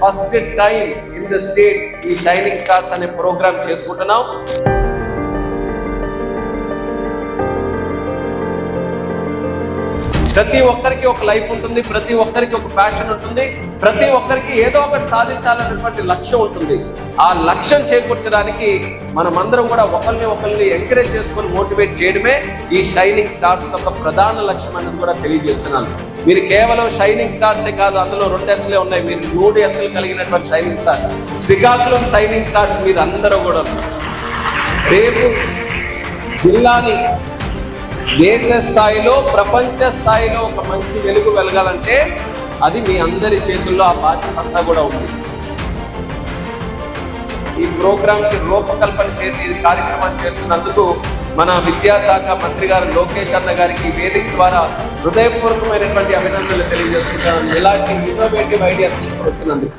First time in the state ఈ shining stars అనే programme చేసుకుంటున్నాం. ప్రతి ఒక్కరికి ఒక లైఫ్ ఉంటుంది, ప్రతి ఒక్కరికి ఒక ప్యాషన్ ఉంటుంది, ప్రతి ఒక్కరికి ఏదో ఒకటి సాధించాలనేటువంటి లక్ష్యం ఉంటుంది. ఆ లక్ష్యం చేకూర్చడానికి మనమందరం కూడా ఒకరిని ఎంకరేజ్ చేసుకొని మోటివేట్ చేయడమే ఈ షైనింగ్ స్టార్స్ యొక్క ప్రధాన లక్ష్యం అనేది కూడా తెలియజేస్తున్నాను. మీరు కేవలం షైనింగ్ స్టార్సే కాదు, అందులో 2 Sలే ఉన్నాయి. మీరు 3 Sలు కలిగినటువంటి shining stars, Srikakulam shining stars మీరు అందరూ కూడా ఉన్నారు. రేపు జిల్లాని దేశ స్థాయిలో, ప్రపంచ స్థాయిలో ఒక మంచి వెలుగు వెలగాలంటే అది మీ అందరి చేతుల్లో ఆ బాధ్యత అంతా కూడా ఉంది. ఈ ప్రోగ్రాంకి రూపకల్పన చేసి ఈ కార్యక్రమాన్ని చేస్తున్నందుకు మన విద్యాశాఖ మంత్రి గారు లోకేష్ అన్న గారికి వేదిక ద్వారా హృదయపూర్వకమైనటువంటి అభినందనలు తెలియజేస్తున్నాను. ఇలాంటి ఇన్నోవేటివ్ ఐడియా తీసుకుని వచ్చినందుకు.